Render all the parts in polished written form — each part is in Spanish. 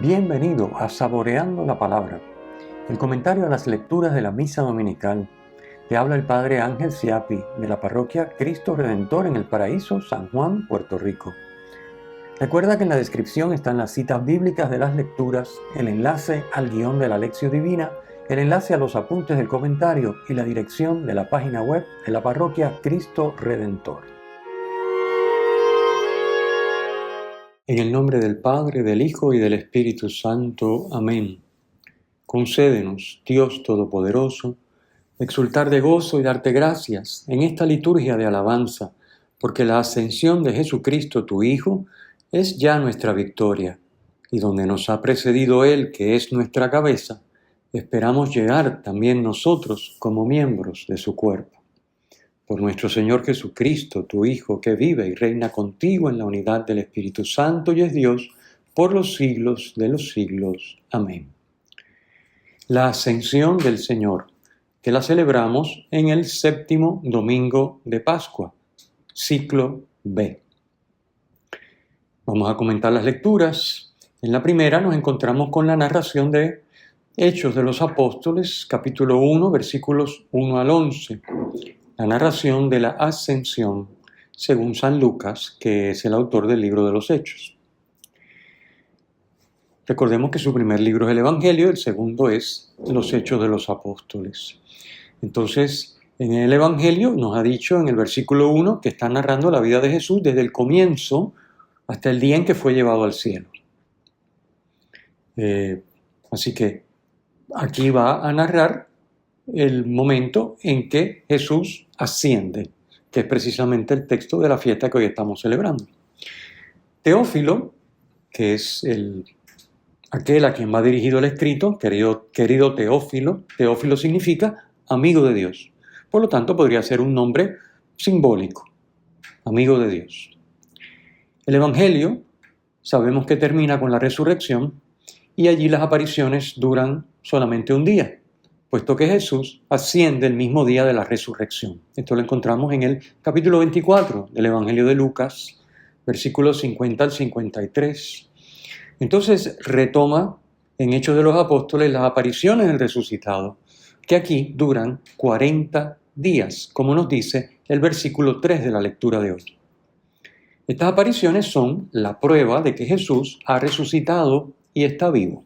Bienvenido a Saboreando la Palabra, el comentario a las lecturas de la Misa Dominical. Te habla el Padre Ángel Siapi, de la parroquia Cristo Redentor en el Paraíso, San Juan, Puerto Rico. Recuerda que en la descripción están las citas bíblicas de las lecturas, el enlace al guión de la Lección Divina, el enlace a los apuntes del comentario y la dirección de la página web de la parroquia Cristo Redentor. En el nombre del Padre, del Hijo y del Espíritu Santo. Amén. Concédenos, Dios Todopoderoso, exultar de gozo y darte gracias en esta liturgia de alabanza, porque la ascensión de Jesucristo, tu Hijo, es ya nuestra victoria, y donde nos ha precedido Él, que es nuestra cabeza, esperamos llegar también nosotros como miembros de su cuerpo. Por nuestro Señor Jesucristo, tu Hijo, que vive y reina contigo en la unidad del Espíritu Santo y es Dios, por los siglos de los siglos. Amén. La Ascensión del Señor, que la celebramos en el 7º domingo de Pascua, ciclo B. Vamos a comentar las lecturas. En la primera nos encontramos con la narración de Hechos de los Apóstoles, capítulo 1, versículos 1 al 11. La narración de la Ascensión, según San Lucas, que es el autor del libro de los Hechos. Recordemos que su primer libro es el Evangelio, el segundo es los Hechos de los Apóstoles. Entonces, en el Evangelio nos ha dicho en el versículo 1 que está narrando la vida de Jesús desde el comienzo hasta el día en que fue llevado al cielo. Así que aquí va a narrar el momento en que Jesús asciende, que es precisamente el texto de la fiesta que hoy estamos celebrando. Teófilo, que es aquel a quien va dirigido el escrito, querido Teófilo. Teófilo significa amigo de Dios. Por lo tanto, podría ser un nombre simbólico, amigo de Dios. El Evangelio sabemos que termina con la resurrección y allí las apariciones duran solamente un día, puesto que Jesús asciende el mismo día de la resurrección. Esto lo encontramos en el capítulo 24 del Evangelio de Lucas, versículos 50 al 53. Entonces retoma en Hechos de los Apóstoles las apariciones del resucitado, que aquí duran 40 días, como nos dice el versículo 3 de la lectura de hoy. Estas apariciones son la prueba de que Jesús ha resucitado y está vivo.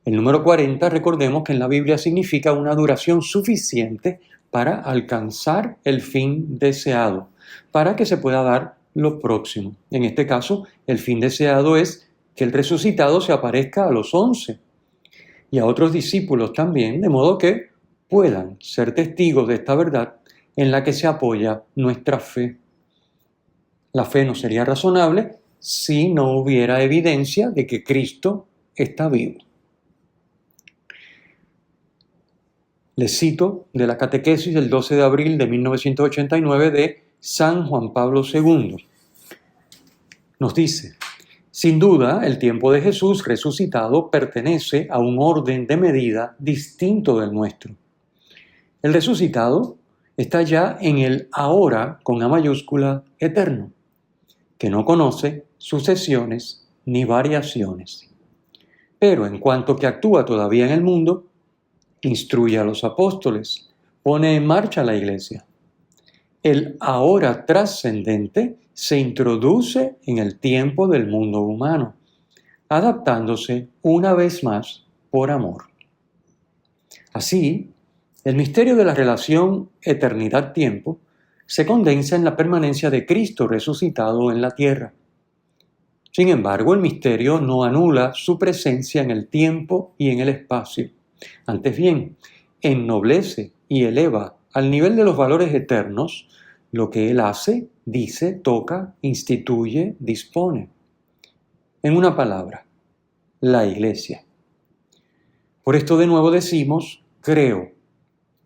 El número 40, recordemos que en la Biblia significa una duración suficiente para alcanzar el fin deseado, para que se pueda dar lo próximo. En este caso, el fin deseado es que el resucitado se aparezca a los 11 y a otros discípulos también, de modo que puedan ser testigos de esta verdad en la que se apoya nuestra fe. La fe no sería razonable si no hubiera evidencia de que Cristo está vivo. Les cito de la catequesis del 12 de abril de 1989 de San Juan Pablo II. Nos dice: sin duda, el tiempo de Jesús resucitado pertenece a un orden de medida distinto del nuestro. El resucitado está ya en el ahora con A mayúscula eterno, que no conoce sucesiones ni variaciones. Pero en cuanto que actúa todavía en el mundo, instruye a los apóstoles, pone en marcha la iglesia. El ahora trascendente se introduce en el tiempo del mundo humano, adaptándose una vez más por amor. Así, el misterio de la relación eternidad-tiempo se condensa en la permanencia de Cristo resucitado en la tierra. Sin embargo, el misterio no anula su presencia en el tiempo y en el espacio. Antes bien, ennoblece y eleva al nivel de los valores eternos lo que Él hace, dice, toca, instituye, dispone. En una palabra, la Iglesia. Por esto de nuevo decimos, creo,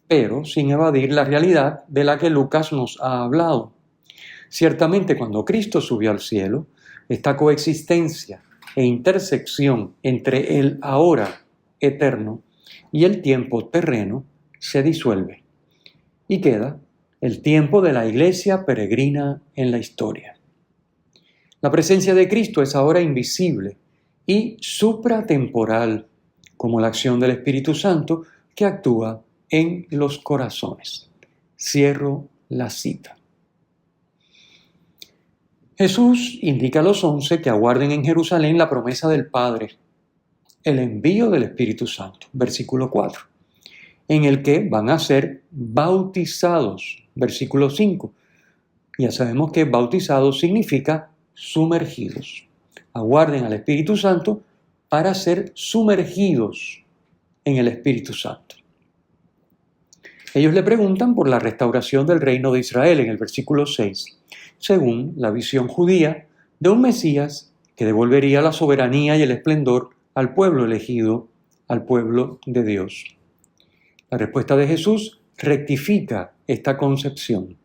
pero sin evadir la realidad de la que Lucas nos ha hablado. Ciertamente, cuando Cristo subió al cielo, esta coexistencia e intersección entre el ahora eterno y el tiempo terreno se disuelve y queda el tiempo de la iglesia peregrina en la historia. La presencia de Cristo es ahora invisible y supratemporal, como la acción del Espíritu Santo que actúa en los corazones. Cierro la cita. Jesús indica a los 11 que aguarden en Jerusalén la promesa del Padre, el envío del Espíritu Santo, versículo 4, en el que van a ser bautizados, versículo 5. Ya sabemos que bautizados significa sumergidos. Aguarden al Espíritu Santo para ser sumergidos en el Espíritu Santo. Ellos le preguntan por la restauración del reino de Israel en el versículo 6, según la visión judía de un Mesías que devolvería la soberanía y el esplendor al pueblo elegido, al pueblo de Dios. La respuesta de Jesús rectifica esta concepción.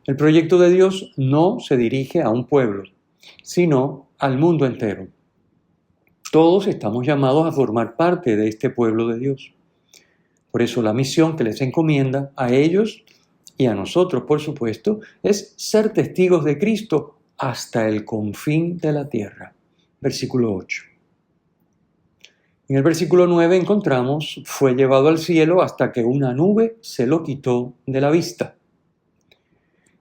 El proyecto de Dios no se dirige a un pueblo, sino al mundo entero. Todos estamos llamados a formar parte de este pueblo de Dios. Por eso la misión que les encomienda a ellos y a nosotros, por supuesto, es ser testigos de Cristo hasta el confín de la tierra. Versículo 8. En el versículo 9 encontramos, fue llevado al cielo hasta que una nube se lo quitó de la vista.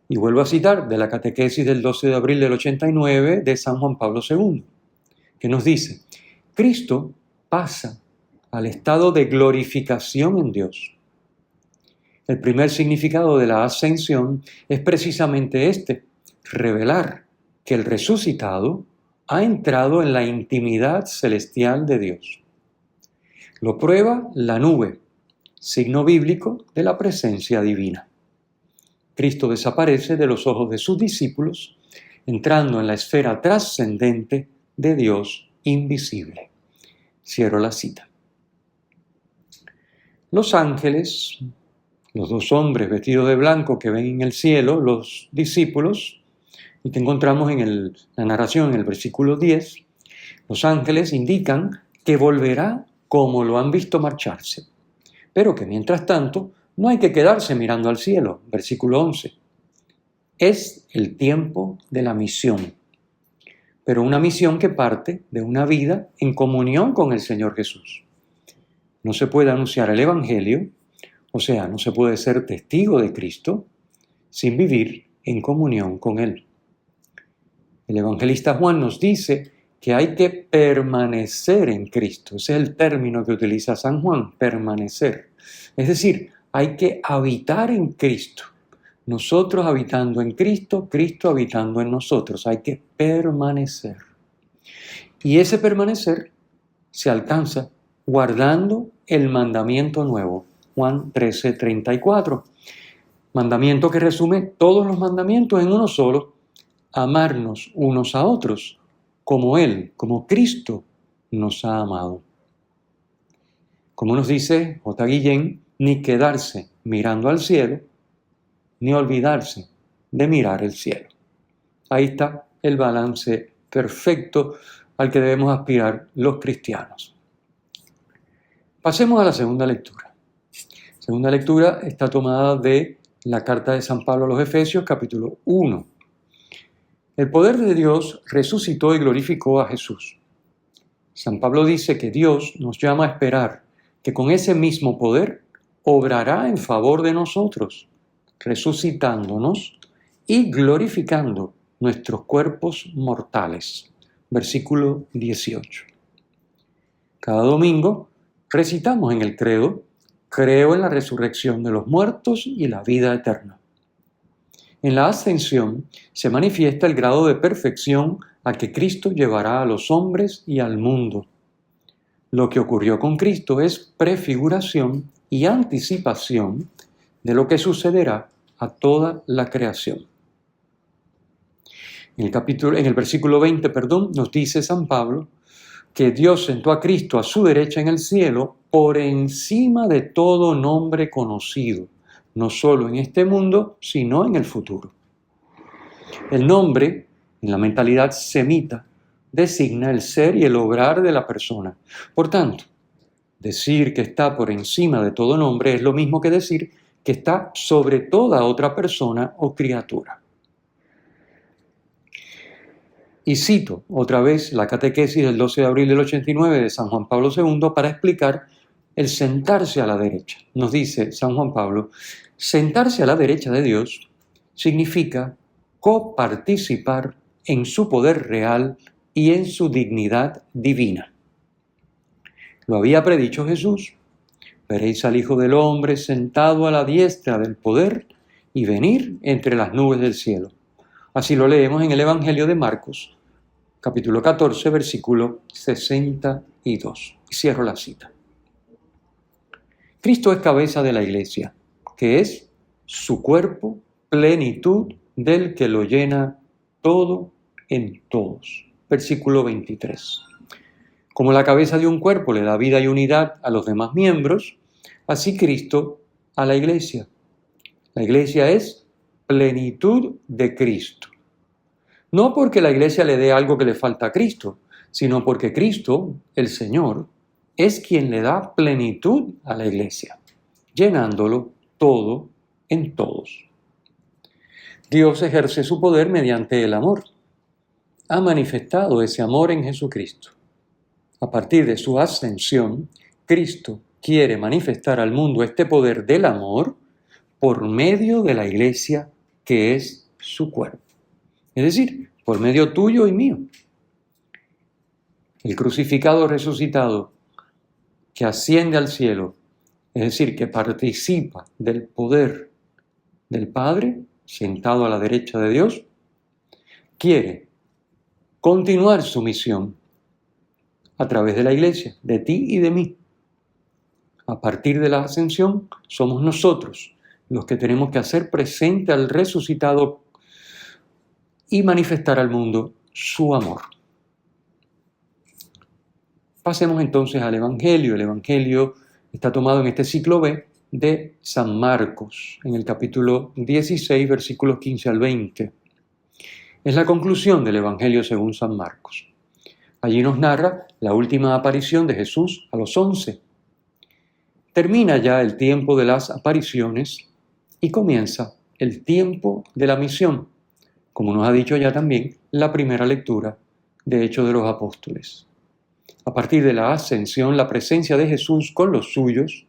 Y vuelvo a citar de la catequesis del 12 de abril del 89 de San Juan Pablo II, que nos dice, Cristo pasa al estado de glorificación en Dios. El primer significado de la ascensión es precisamente este, revelar que el resucitado ha entrado en la intimidad celestial de Dios. Lo prueba la nube, signo bíblico de la presencia divina. Cristo desaparece de los ojos de sus discípulos, entrando en la esfera trascendente de Dios invisible. Cierro la cita. Los ángeles, los dos hombres vestidos de blanco que ven en el cielo, los discípulos, y que encontramos en la narración en el versículo 10, los ángeles indican que volverá como lo han visto marcharse, pero que mientras tanto no hay que quedarse mirando al cielo, versículo 11. Es el tiempo de la misión, pero una misión que parte de una vida en comunión con el Señor Jesús. No se puede anunciar el Evangelio, o sea, no se puede ser testigo de Cristo sin vivir en comunión con Él. El evangelista Juan nos dice que hay que permanecer en Cristo. Ese es el término que utiliza San Juan, permanecer. Es decir, hay que habitar en Cristo. Nosotros habitando en Cristo, Cristo habitando en nosotros. Hay que permanecer. Y ese permanecer se alcanza guardando el mandamiento nuevo. Juan 13:34. Mandamiento que resume todos los mandamientos en uno solo. Amarnos unos a otros como Él, como Cristo nos ha amado. Como nos dice J. Guillén, ni quedarse mirando al cielo, ni olvidarse de mirar el cielo. Ahí está el balance perfecto al que debemos aspirar los cristianos. Pasemos a la segunda lectura. La segunda lectura está tomada de la carta de San Pablo a los Efesios, capítulo 1. El poder de Dios resucitó y glorificó a Jesús. San Pablo dice que Dios nos llama a esperar que con ese mismo poder obrará en favor de nosotros, resucitándonos y glorificando nuestros cuerpos mortales. Versículo 18. Cada domingo recitamos en el credo, creo en la resurrección de los muertos y la vida eterna. En la ascensión se manifiesta el grado de perfección a que Cristo llevará a los hombres y al mundo. Lo que ocurrió con Cristo es prefiguración y anticipación de lo que sucederá a toda la creación. En el versículo 20, nos dice San Pablo que Dios sentó a Cristo a su derecha en el cielo por encima de todo nombre conocido, no solo en este mundo, sino en el futuro. El nombre, en la mentalidad semita, designa el ser y el obrar de la persona. Por tanto, decir que está por encima de todo nombre es lo mismo que decir que está sobre toda otra persona o criatura. Y cito otra vez la catequesis del 12 de abril del 89 de San Juan Pablo II para explicar el sentarse a la derecha. Nos dice San Juan Pablo, sentarse a la derecha de Dios significa coparticipar en su poder real y en su dignidad divina. Lo había predicho Jesús. Veréis al Hijo del Hombre sentado a la diestra del poder y venir entre las nubes del cielo. Así lo leemos en el Evangelio de Marcos, capítulo 14, versículo 62. Y cierro la cita. Cristo es cabeza de la Iglesia, que es su cuerpo, plenitud del que lo llena todo en todos. Versículo 23. Como la cabeza de un cuerpo le da vida y unidad a los demás miembros, así Cristo a la Iglesia. La Iglesia es plenitud de Cristo. No porque la Iglesia le dé algo que le falta a Cristo, sino porque Cristo, el Señor, es quien le da plenitud a la Iglesia, llenándolo todo en todos. Dios ejerce su poder mediante el amor. Ha manifestado ese amor en Jesucristo. A partir de su ascensión, Cristo quiere manifestar al mundo este poder del amor por medio de la Iglesia, que es su cuerpo. Es decir, por medio tuyo y mío. El crucificado resucitado que asciende al cielo, es decir, que participa del poder del Padre, sentado a la derecha de Dios, quiere continuar su misión a través de la Iglesia, de ti y de mí. A partir de la ascensión, somos nosotros los que tenemos que hacer presente al resucitado y manifestar al mundo su amor. Pasemos entonces al Evangelio. El Evangelio está tomado en este ciclo B de San Marcos, en el capítulo 16, versículos 15 al 20. Es la conclusión del Evangelio según San Marcos. Allí nos narra la última aparición de Jesús a los 11. Termina ya el tiempo de las apariciones y comienza el tiempo de la misión, como nos ha dicho ya también la primera lectura de Hechos de los Apóstoles. A partir de la ascensión, la presencia de Jesús con los suyos,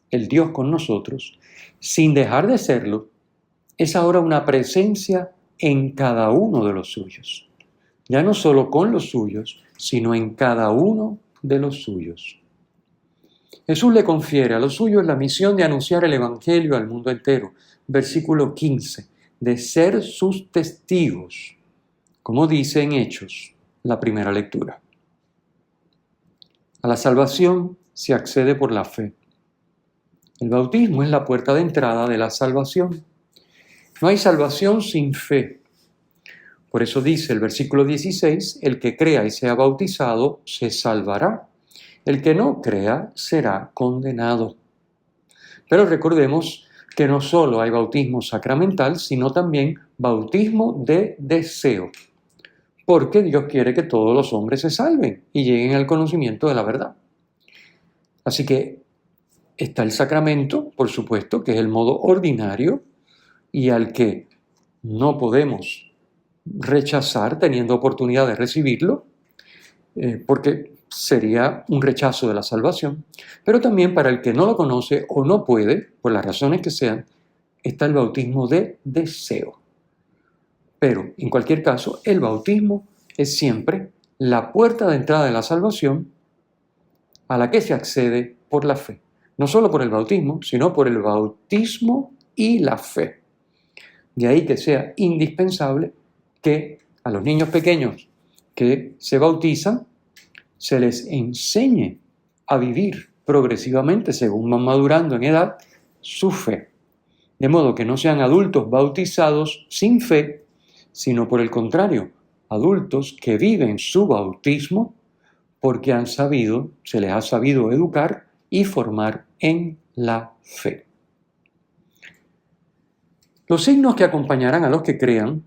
el Dios con nosotros, sin dejar de serlo, es ahora una presencia en cada uno de los suyos. Ya no solo con los suyos, sino en cada uno de los suyos. Jesús le confiere a los suyos la misión de anunciar el Evangelio al mundo entero. Versículo 15, de ser sus testigos, como dice en Hechos, la primera lectura. A la salvación se accede por la fe. El bautismo es la puerta de entrada de la salvación. No hay salvación sin fe. Por eso dice el versículo 16, el que crea y sea bautizado se salvará. El que no crea será condenado. Pero recordemos que no solo hay bautismo sacramental, sino también bautismo de deseo. Porque Dios quiere que todos los hombres se salven y lleguen al conocimiento de la verdad. Así que está el sacramento, por supuesto, que es el modo ordinario y al que no podemos rechazar teniendo oportunidad de recibirlo, porque sería un rechazo de la salvación. Pero también para el que no lo conoce o no puede, por las razones que sean, está el bautismo de deseo. Pero, en cualquier caso, el bautismo es siempre la puerta de entrada de la salvación a la que se accede por la fe. No solo por el bautismo, sino por el bautismo y la fe. De ahí que sea indispensable que a los niños pequeños que se bautizan se les enseñe a vivir progresivamente, según van madurando en edad, su fe. De modo que no sean adultos bautizados sin fe, sino por el contrario, adultos que viven su bautismo porque se les ha sabido educar y formar en la fe. Los signos que acompañarán a los que crean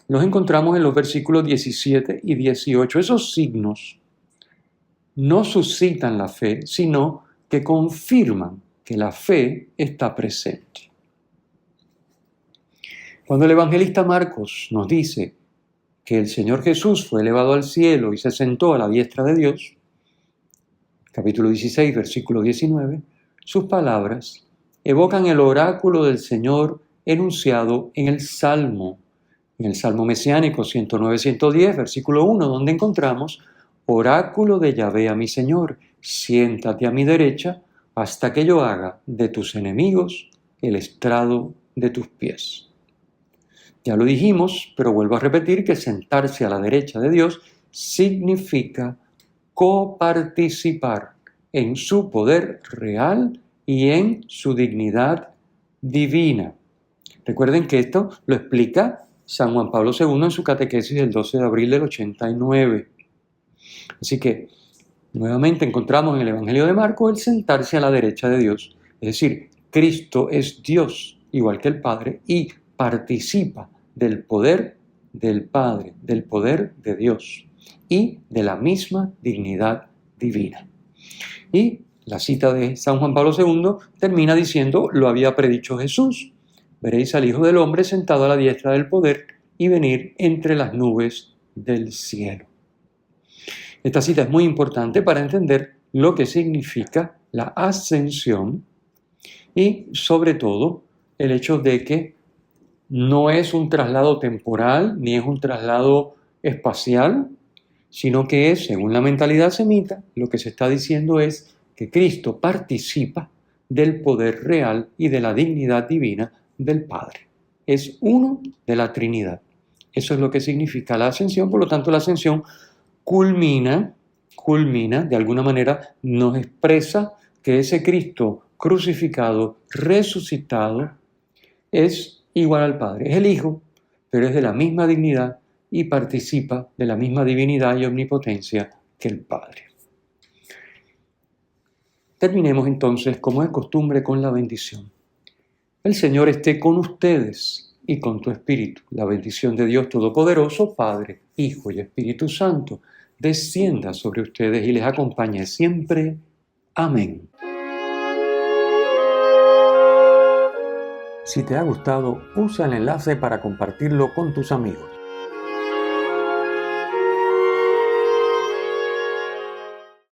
los encontramos en los versículos 17 y 18. Esos signos no suscitan la fe, sino que confirman que la fe está presente. Cuando el evangelista Marcos nos dice que el Señor Jesús fue elevado al cielo y se sentó a la diestra de Dios, capítulo 16, versículo 19, sus palabras evocan el oráculo del Señor enunciado en el Salmo mesiánico 109-110, versículo 1, donde encontramos: oráculo de Yahvé a mi Señor, siéntate a mi derecha hasta que yo haga de tus enemigos el estrado de tus pies. Ya lo dijimos, pero vuelvo a repetir que sentarse a la derecha de Dios significa coparticipar en su poder real y en su dignidad divina. Recuerden que esto lo explica San Juan Pablo II en su catequesis del 12 de abril del 89. Así que nuevamente encontramos en el Evangelio de Marcos el sentarse a la derecha de Dios. Es decir, Cristo es Dios, igual que el Padre, y participa del poder del Padre, del poder de Dios y de la misma dignidad divina. Y la cita de San Juan Pablo II termina diciendo: lo había predicho Jesús. Veréis al Hijo del Hombre sentado a la diestra del poder y venir entre las nubes del cielo. Esta cita es muy importante para entender lo que significa la ascensión y, sobre todo, el hecho de que no es un traslado temporal ni es un traslado espacial, sino que es, según la mentalidad semita, lo que se está diciendo es que Cristo participa del poder real y de la dignidad divina del Padre. Es uno de la Trinidad. Eso es lo que significa la ascensión. Por lo tanto, la ascensión culmina, de alguna manera nos expresa que ese Cristo crucificado, resucitado, es igual al Padre. Es el Hijo, pero es de la misma dignidad y participa de la misma divinidad y omnipotencia que el Padre. Terminemos entonces, como es costumbre, con la bendición. El Señor esté con ustedes y con tu espíritu. La bendición de Dios Todopoderoso, Padre, Hijo y Espíritu Santo, descienda sobre ustedes y les acompañe siempre. Amén. Si te ha gustado, usa el enlace para compartirlo con tus amigos.